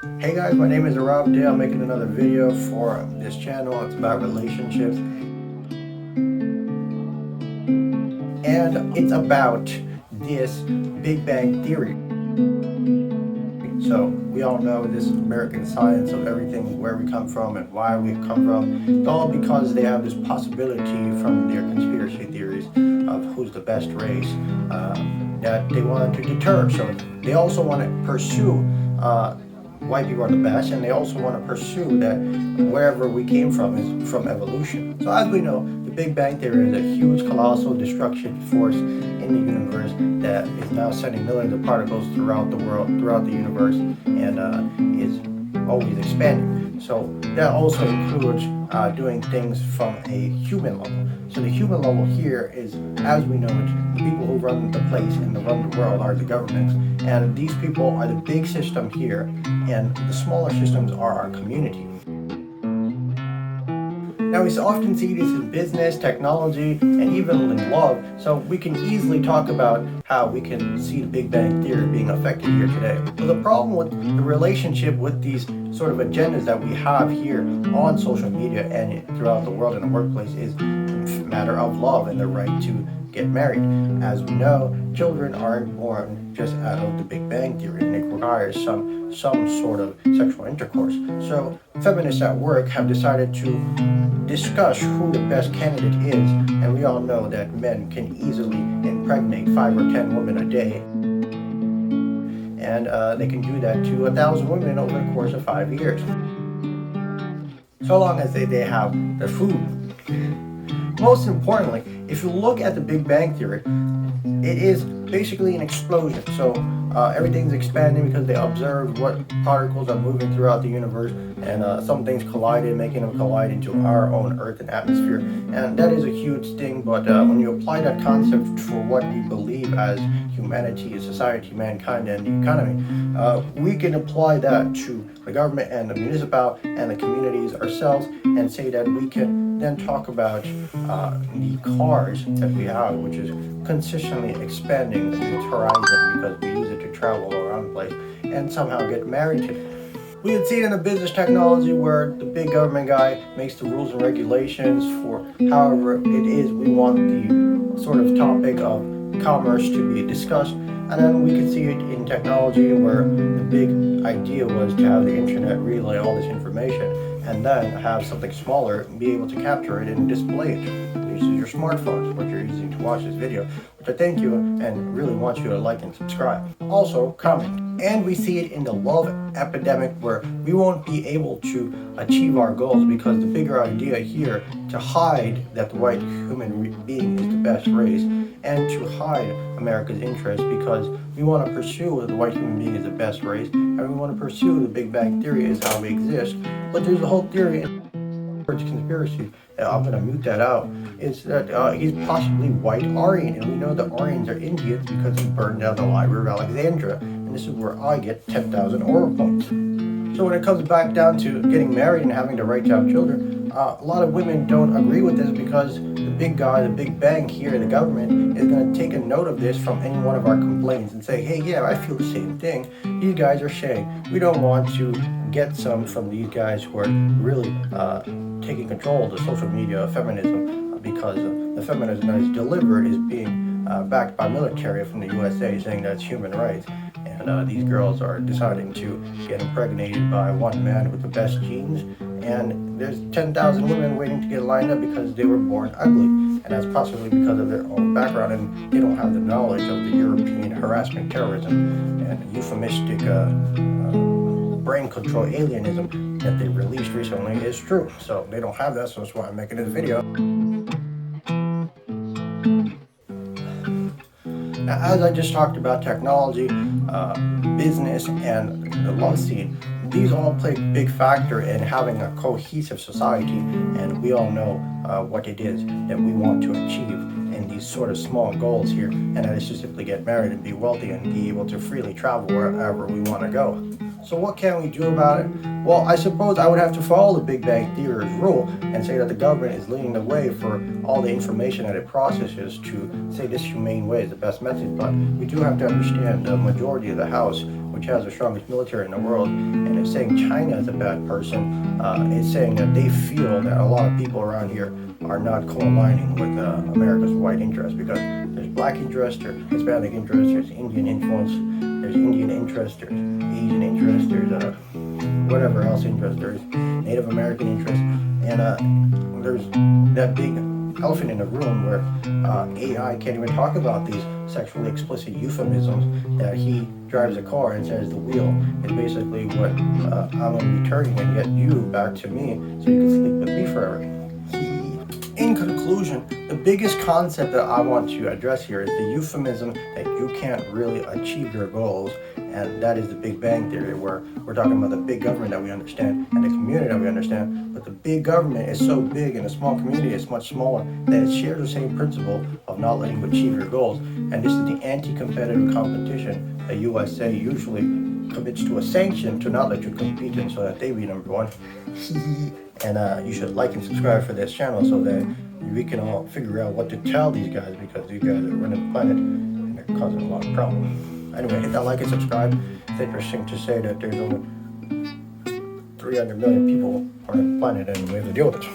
Hey guys, my name is Rob Day. I'm making another video for this channel. It's about relationships. And it's about this Big Bang Theory. So we all know this American science of everything, where we come from and why we come from. It's all because they have this possibility from their conspiracy theories of who's the best race that they want to deter. So they also want to pursue white people are the best, and they also want to pursue that wherever we came from is from evolution. So as we know, the Big Bang Theory is a huge, colossal destruction force in the universe that is now sending millions of particles throughout the world, throughout the universe, and is always expanding. So that also includes doing things from a human level. So the human level here is, as we know it, the people who run the place and the run the world are the governments. And these people are the big system here, and the smaller systems are our community. Now we often see this in business, technology, and even in love, so we can easily talk about how we can see the Big Bang Theory being affected here today. But the problem with the relationship with these sort of agendas that we have here on social media and throughout the world in the workplace is a matter of love and the right to get married. As we know, children aren't born just out of the Big Bang Theory, and it requires some sort of sexual intercourse. So feminists at work have decided to discuss who the best candidate is, and we all know that men can easily impregnate 5 or 10 women a day, and they can do that to 1,000 women over the course of 5 years, so long as they have the food. Most importantly, if you look at the Big Bang Theory, it is basically an explosion. So everything's expanding because they observed what particles are moving throughout the universe, and some things collided, making them collide into our own Earth and atmosphere. And that is a huge thing, but when you apply that concept for what we believe as humanity, society, mankind, and the economy, we can apply that to the government and the municipal and the communities ourselves, and say that we can then talk about the cars that we have, which is consistently expanding the horizon because we use it to travel around the place and somehow get married to it. We can see it in the business technology where the big government guy makes the rules and regulations for however it is we want the sort of topic of commerce to be discussed. And then we can see it in technology where the big idea was to have the internet relay all this information and then have something smaller be able to capture it and display it. This is your smartphones, what you're using to watch this video, which I thank you and really want you to like and subscribe. Also, comment. And we see it in the love epidemic where we won't be able to achieve our goals because the bigger idea here to hide that the white human being is the best race and to hide America's interest because we want to pursue the white human being is the best race and we want to pursue the Big Bang Theory is how we exist. But there's a whole theory conspiracy, I'm going to mute that out, is that he's possibly white Aryan, and we know the Aryans are Indians because he burned down the Library of Alexandria, and this is where I get 10,000 aura points. So when it comes back down to getting married and having the right to have children, a lot of women don't agree with this because the big guy, the big bang here, the government, is going to take a note of this from any one of our complaints and say, hey, yeah, I feel the same thing. These guys are saying we don't want to get some from these guys who are really taking control of the social media feminism because the feminism that is delivered is being backed by military from the USA saying that's human rights. And these girls are deciding to get impregnated by one man with the best genes, and there's 10,000 women waiting to get lined up because they were born ugly, and that's possibly because of their own background, and they don't have the knowledge of the European harassment terrorism and euphemistic brain control alienism that they released recently is true. So they don't have that, so that's why I'm making this video. Now, as I just talked about technology, business, and the love scene, these all play a big factor in having a cohesive society, and we all know what it is that we want to achieve in these sort of small goals here, and that is to simply get married and be wealthy and be able to freely travel wherever we want to go. So what can we do about it? Well, I suppose I would have to follow the Big Bang Theory's rule and say that the government is leading the way for all the information that it processes to say this humane way is the best method. But we do have to understand the majority of the House, which has the strongest military in the world, and is saying China is a bad person, is saying that they feel that a lot of people around here are not co-aligning with America's white interest, because there's black interest, there's Hispanic interest, there's Indian influence, there's Indian interest, there's Asian interest, there's whatever else interest, there's Native American interest, and there's that big elephant in the room where AI can't even talk about these sexually explicit euphemisms, that he drives a car and says the wheel is basically what I'm going to be turning and get you back to me so you can sleep with me forever. In conclusion, the biggest concept that I want to address here is the euphemism that you can't really achieve your goals, and that is the Big Bang Theory, where we're talking about the big government that we understand and the community that we understand, but the big government is so big and the small community is much smaller that it shares the same principle of not letting you achieve your goals. And this is the anti-competitive competition that USA usually commits to a sanction to not let you compete in, so that they be number one. And you should like and subscribe for this channel so that we can all figure out what to tell these guys, because these guys are running the planet and they're causing a lot of problems. Anyway, hit that like and subscribe. It's interesting to say that there's over 300 million people on the planet and we have to deal with it.